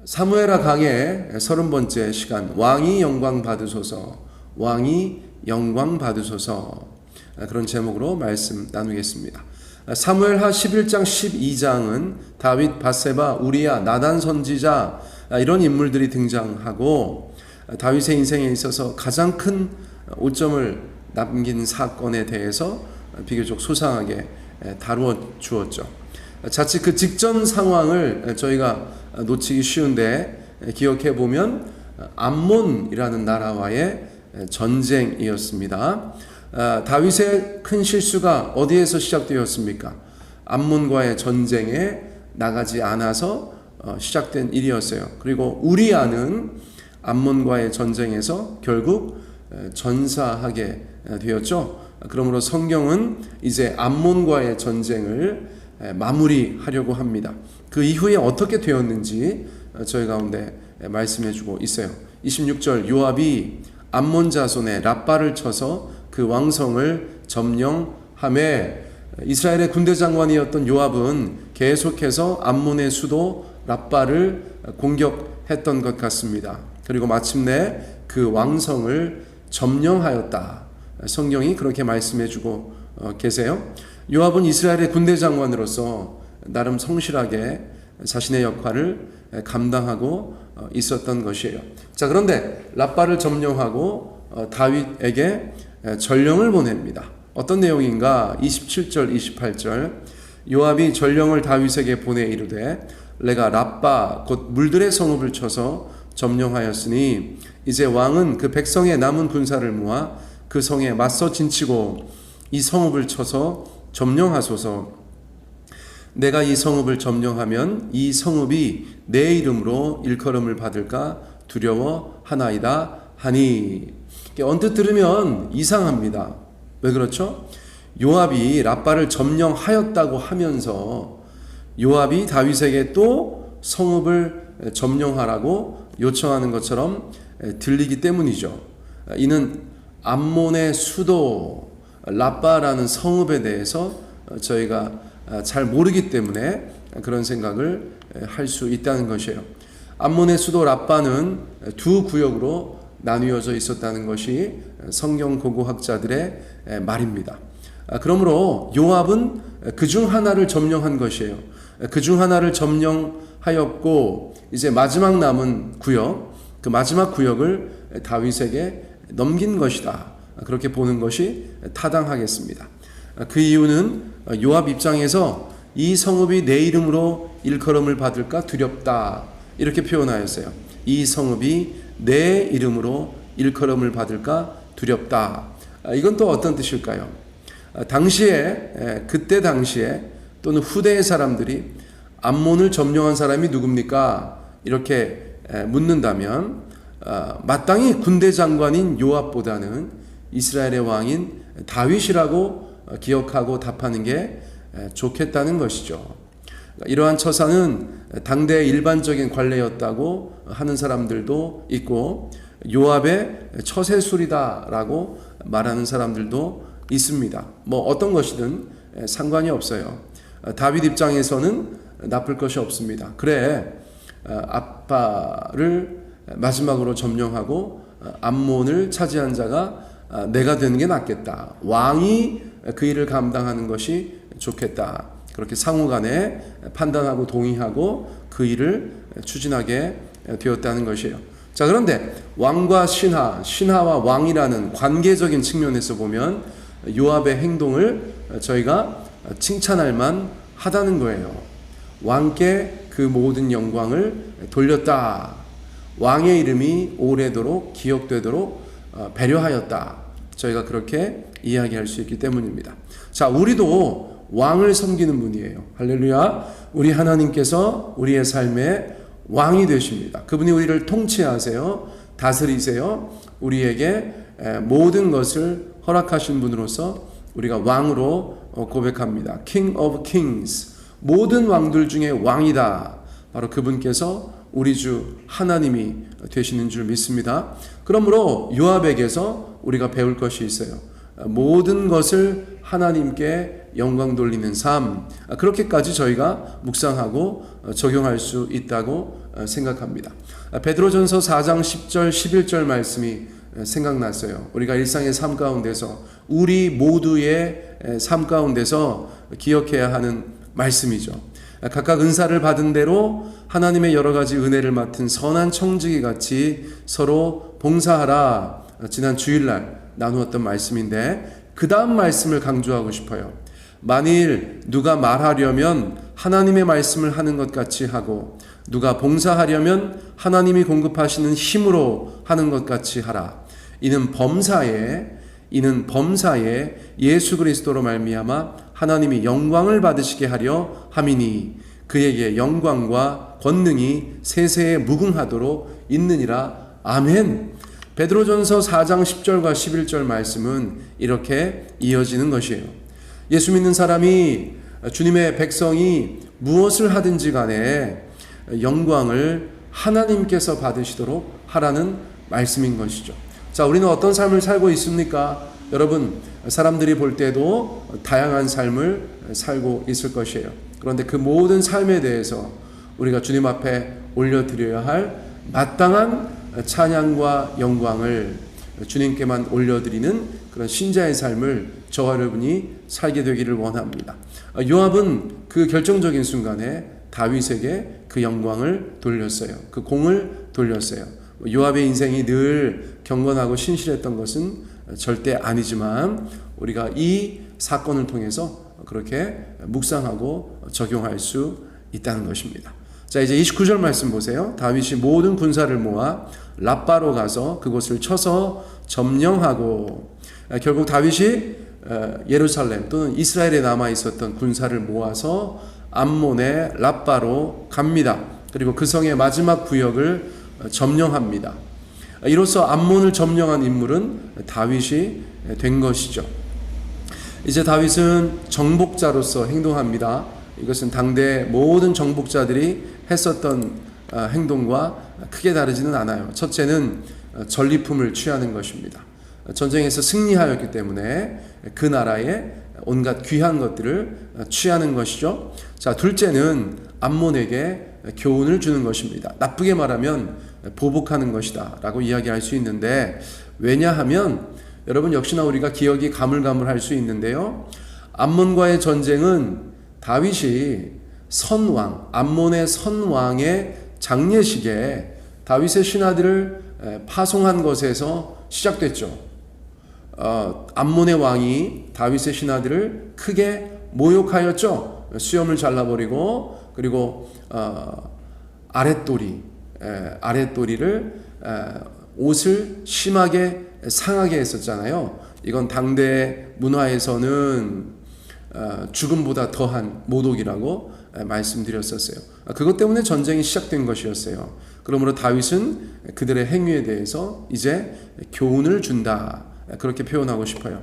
사무엘하 강의 30번째 시간, 왕이 영광 받으소서, 왕이 영광 받으소서, 그런 제목으로 말씀 나누겠습니다. 사무엘하 11장 12장은 다윗, 밧세바, 우리야, 나단 선지자, 이런 인물들이 등장하고 다윗의 인생에 있어서 가장 큰 오점을 남긴 사건에 대해서 비교적 소상하게 다루어 주었죠. 자칫 그 직전 상황을 저희가 놓치기 쉬운데, 기억해 보면 암몬이라는 나라와의 전쟁이었습니다. 다윗의 큰 실수가 어디에서 시작되었습니까? 암몬과의 전쟁에 나가지 않아서 시작된 일이었어요. 그리고 우리아는 암몬과의 전쟁에서 결국 전사하게 되었죠. 그러므로 성경은 이제 암몬과의 전쟁을 마무리하려고 합니다. 그 이후에 어떻게 되었는지 저희 가운데 말씀해 주고 있어요. 26절, 요압이 암몬 자손의 랍바를 쳐서 그 왕성을 점령하매, 이스라엘의 군대 장관이었던 요압은 계속해서 암몬의 수도 랍바를 공격했던 것 같습니다. 그리고 마침내 그 왕성을 점령하였다. 성경이 그렇게 말씀해 주고 계세요. 요압은 이스라엘의 군대 장관으로서 나름 성실하게 자신의 역할을 감당하고 있었던 것이에요. 자, 그런데 랍바를 점령하고 다윗에게 전령을 보냅니다. 어떤 내용인가? 27절, 28절. 요압이 전령을 다윗에게 보내 이르되, 내가 랍바 곧 물들의 성읍을 쳐서 점령하였으니 이제 왕은 그 백성의 남은 군사를 모아 그 성에 맞서 진치고 이 성읍을 쳐서 점령하소서. 내가 이 성읍을 점령하면 이 성읍이 내 이름으로 일컬음을 받을까 두려워하나이다 하니. 언뜻 들으면 이상합니다. 왜 그렇죠? 요압이 랍바를 점령하였다고 하면서 요압이 다윗에게 또 성읍을 점령하라고 요청하는 것처럼 들리기 때문이죠. 이는 암몬의 수도 랍바라는 성읍에 대해서 저희가 잘 모르기 때문에 그런 생각을 할 수 있다는 것이에요. 암몬의 수도 랍바는 두 구역으로 나뉘어져 있었다는 것이 성경 고고학자들의 말입니다. 그러므로 요압은 그중 하나를 점령한 것이에요. 그중 하나를 점령하였고 이제 마지막 남은 구역, 그 마지막 구역을 다윗에게 넘긴 것이다. 그렇게 보는 것이 타당하겠습니다. 그 이유는 요압 입장에서 이 성읍이 내 이름으로 일컬음을 받을까 두렵다, 이렇게 표현하였어요. 이 성읍이 내 이름으로 일컬음을 받을까 두렵다. 이건 또 어떤 뜻일까요? 당시에, 그때 당시에 또는 후대의 사람들이 암몬을 점령한 사람이 누굽니까? 이렇게 묻는다면 마땅히 군대 장관인 요압보다는 이스라엘의 왕인 다윗이라고 기억하고 답하는 게 좋겠다는 것이죠. 이러한 처사는 당대의 일반적인 관례였다고 하는 사람들도 있고, 요압의 처세술이다라고 말하는 사람들도 있습니다. 어떤 것이든 상관이 없어요. 다윗 입장에서는 나쁠 것이 없습니다. 그래, 아빠를 마지막으로 점령하고 암몬을 차지한 자가 내가 되는 게 낫겠다. 왕이 그 일을 감당하는 것이 좋겠다. 그렇게 상호간에 판단하고 동의하고 그 일을 추진하게 되었다는 것이에요. 자, 그런데 왕과 신하와 왕이라는 관계적인 측면에서 보면 요압의 행동을 저희가 칭찬할 만 하다는 거예요. 왕께 그 모든 영광을 돌렸다. 왕의 이름이 오래도록 기억되도록 배려하였다. 저희가 그렇게 이야기할 수 있기 때문입니다. 자, 우리도 왕을 섬기는 분이에요. 할렐루야. 우리 하나님께서 우리의 삶의 왕이 되십니다. 그분이 우리를 통치하세요. 다스리세요. 우리에게 모든 것을 허락하신 분으로서 우리가 왕으로 고백합니다. King of Kings. 모든 왕들 중에 왕이다. 바로 그분께서 우리 주 하나님이 되시는 줄 믿습니다. 그러므로 요압에게서 우리가 배울 것이 있어요. 모든 것을 하나님께 영광 돌리는 삶, 그렇게까지 저희가 묵상하고 적용할 수 있다고 생각합니다. 베드로전서 4장 10절 11절 말씀이 생각났어요. 우리가 일상의 삶 가운데서, 우리 모두의 삶 가운데서 기억해야 하는 말씀이죠. 각각 은사를 받은 대로 하나님의 여러 가지 은혜를 맡은 선한 청지기 같이 서로 봉사하라, 지난 주일날 나누었던 말씀인데, 그 다음 말씀을 강조하고 싶어요. 만일 누가 말하려면 하나님의 말씀을 하는 것 같이 하고, 누가 봉사하려면 하나님이 공급하시는 힘으로 하는 것 같이 하라. 이는 범사에 예수 그리스도로 말미암아 하나님이 영광을 받으시게 하려 함이니 그에게 영광과 권능이 세세에 무궁하도록 있느니라. 아멘. 베드로전서 4장 10절과 11절 말씀은 이렇게 이어지는 것이에요. 예수 믿는 사람이, 주님의 백성이 무엇을 하든지 간에 영광을 하나님께서 받으시도록 하라는 말씀인 것이죠. 자, 우리는 어떤 삶을 살고 있습니까? 여러분, 사람들이 볼 때도 다양한 삶을 살고 있을 것이에요. 그런데 그 모든 삶에 대해서 우리가 주님 앞에 올려드려야 할 마땅한 찬양과 영광을 주님께만 올려드리는 그런 신자의 삶을 저와 여러분이 살게 되기를 원합니다. 요압은 그 결정적인 순간에 다윗에게 그 영광을 돌렸어요. 그 공을 돌렸어요. 요압의 인생이 늘 경건하고 신실했던 것은 절대 아니지만 우리가 이 사건을 통해서 그렇게 묵상하고 적용할 수 있다는 것입니다. 자, 이제 29절 말씀 보세요. 다윗이 모든 군사를 모아 랍바로 가서 그곳을 쳐서 점령하고, 결국 다윗이 예루살렘 또는 이스라엘에 남아 있었던 군사를 모아서 암몬의 랍바로 갑니다. 그리고 그 성의 마지막 구역을 점령합니다. 이로써 암몬을 점령한 인물은 다윗이 된 것이죠. 이제 다윗은 정복자로서 행동합니다. 이것은 당대 모든 정복자들이 했었던 행동과 크게 다르지는 않아요. 첫째는 전리품을 취하는 것입니다. 전쟁에서 승리하였기 때문에 그 나라의 온갖 귀한 것들을 취하는 것이죠. 자, 둘째는 암몬에게 교훈을 주는 것입니다. 나쁘게 말하면 보복하는 것이다 라고 이야기할 수 있는데, 왜냐하면 여러분 역시나 우리가 기억이 가물가물할 수 있는데요, 암몬과의 전쟁은 다윗이 선왕, 암몬의 선왕의 장례식에 다윗의 신하들을 파송한 것에서 시작됐죠. 암몬의 왕이 다윗의 신하들을 크게 모욕하였죠. 수염을 잘라버리고, 그리고 아랫도리를 옷을 심하게 상하게 했었잖아요. 이건 당대 문화에서는 죽음보다 더한 모독이라고 말씀드렸었어요. 그것 때문에 전쟁이 시작된 것이었어요. 그러므로 다윗은 그들의 행위에 대해서 이제 교훈을 준다, 그렇게 표현하고 싶어요.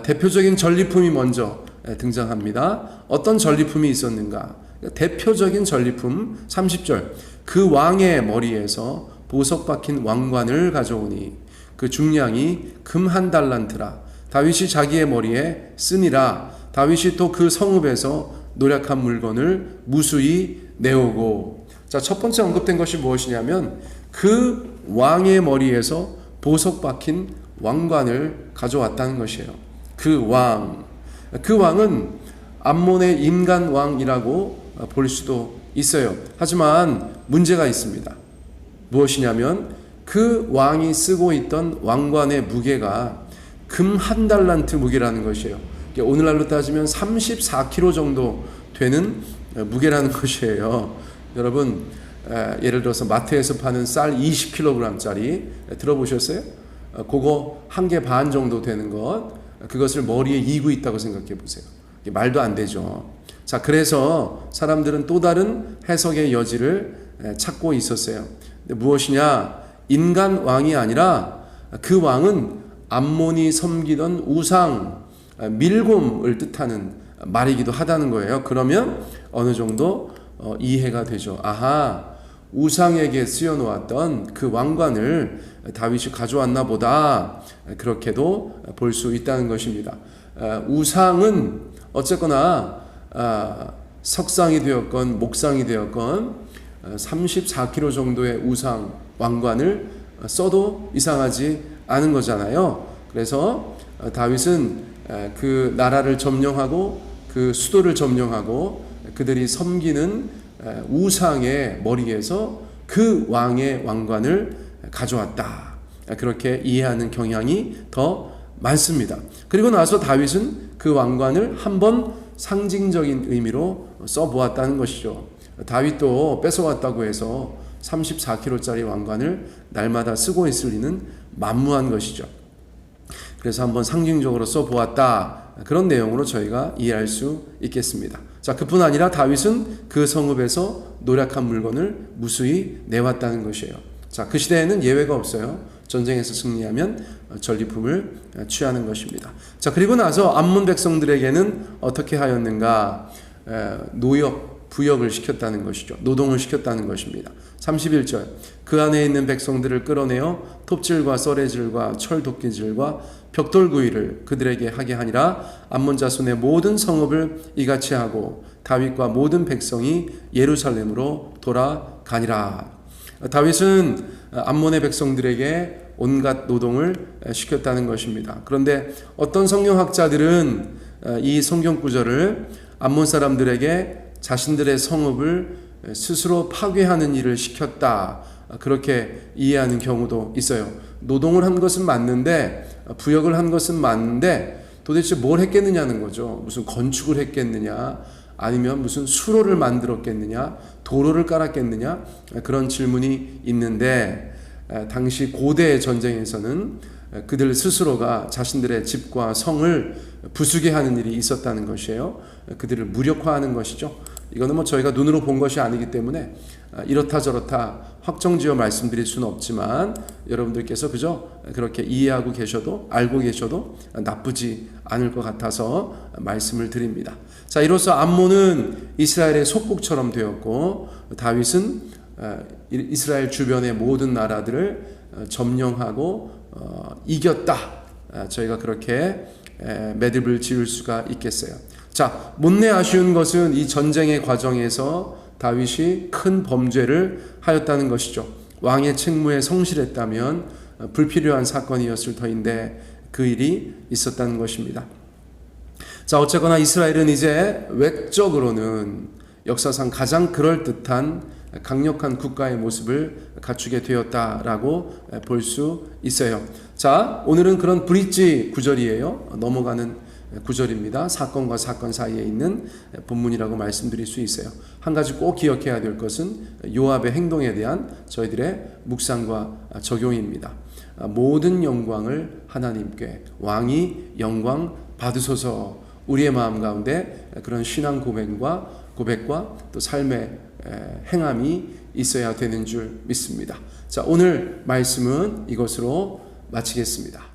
대표적인 전리품이 먼저 등장합니다. 어떤 전리품이 있었는가? 대표적인 전리품 30절, 그 왕의 머리에서 보석 박힌 왕관을 가져오니 그 중량이 금 1달란트라. 다윗이 자기의 머리에 쓰니라. 다윗이 또 그 성읍에서 노략한 물건을 무수히 내오고. 자, 첫 번째 언급된 것이 무엇이냐면 그 왕의 머리에서 보석 박힌 왕관을 가져왔다는 것이에요. 그 왕은 암몬의 인간 왕이라고 볼 수도 있어요. 하지만 문제가 있습니다. 무엇이냐면 그 왕이 쓰고 있던 왕관의 무게가 금 1달란트 무게라는 것이에요. 오늘날로 따지면 34kg 정도 되는 무게라는 것이에요. 여러분, 예를 들어서 마트에서 파는 쌀 20kg짜리 들어보셨어요? 그거 1개 반 정도 되는 것, 그것을 머리에 이고 있다고 생각해 보세요. 말도 안 되죠. 자, 그래서 사람들은 또 다른 해석의 여지를 찾고 있었어요. 근데 무엇이냐? 인간 왕이 아니라 그 왕은 암몬이 섬기던 우상 밀곰을 뜻하는 말이기도 하다는 거예요. 그러면 어느 정도 이해가 되죠. 아하, 우상에게 쓰여 놓았던 그 왕관을 다윗이 가져왔나 보다, 그렇게도 볼 수 있다는 것입니다. 우상은 어쨌거나 석상이 되었건 목상이 되었건 34kg 정도의 우상 왕관을 써도 이상하지 않은 거잖아요. 그래서 다윗은 그 나라를 점령하고 그 수도를 점령하고 그들이 섬기는 우상의 머리에서 그 왕의 왕관을 가져왔다, 그렇게 이해하는 경향이 더 많습니다. 그리고 나서 다윗은 그 왕관을 한번 상징적인 의미로 써보았다는 것이죠. 다윗도 뺏어왔다고 해서 34kg짜리 왕관을 날마다 쓰고 있을 리는 만무한 것이죠. 그래서 한번 상징적으로 써보았다, 그런 내용으로 저희가 이해할 수 있겠습니다. 자, 그뿐 아니라 다윗은 그 성읍에서 노략한 물건을 무수히 내왔다는 것이에요. 자, 그 시대에는 예외가 없어요. 전쟁에서 승리하면 전리품을 취하는 것입니다. 자, 그리고 나서 암몬 백성들에게는 어떻게 하였는가? 노역, 부역을 시켰다는 것이죠. 노동을 시켰다는 것입니다. 31절, 그 안에 있는 백성들을 끌어내어 톱질과 썰애질과 철도끼질과 벽돌구이를 그들에게 하게 하니라. 암몬 자손의 모든 성읍을 이같이 하고 다윗과 모든 백성이 예루살렘으로 돌아가니라. 다윗은 암몬의 백성들에게 온갖 노동을 시켰다는 것입니다. 그런데 어떤 성경학자들은 이 성경 구절을 암몬 사람들에게 자신들의 성읍을 스스로 파괴하는 일을 시켰다, 그렇게 이해하는 경우도 있어요. 노동을 한 것은 맞는데, 부역을 한 것은 맞는데 도대체 뭘 했겠느냐는 거죠. 무슨 건축을 했겠느냐, 아니면 무슨 수로를 만들었겠느냐, 도로를 깔았겠느냐, 그런 질문이 있는데, 당시 고대 전쟁에서는 그들 스스로가 자신들의 집과 성을 부수게 하는 일이 있었다는 것이에요. 그들을 무력화하는 것이죠. 이거는 뭐 저희가 눈으로 본 것이 아니기 때문에 이렇다 저렇다 확정지어 말씀드릴 수는 없지만, 여러분들께서 그저 그렇게 이해하고 계셔도, 알고 계셔도 나쁘지 않을 것 같아서 말씀을 드립니다. 자, 이로써 암몬은 이스라엘의 속국처럼 되었고, 다윗은 이스라엘 주변의 모든 나라들을 점령하고 이겼다, 저희가 그렇게 매듭을 지을 수가 있겠어요. 자, 못내 아쉬운 것은 이 전쟁의 과정에서 다윗이 큰 범죄를 하였다는 것이죠. 왕의 책무에 성실했다면 불필요한 사건이었을 터인데 그 일이 있었다는 것입니다. 자, 어쨌거나 이스라엘은 이제 외적으로는 역사상 가장 그럴듯한 강력한 국가의 모습을 갖추게 되었다라고 볼 수 있어요. 자, 오늘은 그런 브릿지 구절이에요. 넘어가는 구절입니다. 사건과 사건 사이에 있는 본문이라고 말씀드릴 수 있어요. 한 가지 꼭 기억해야 될 것은 요압의 행동에 대한 저희들의 묵상과 적용입니다. 모든 영광을 하나님께, 왕이 영광 받으소서, 우리의 마음 가운데 그런 신앙 고백과 또 삶의 행함이 있어야 되는 줄 믿습니다. 자, 오늘 말씀은 이것으로 마치겠습니다.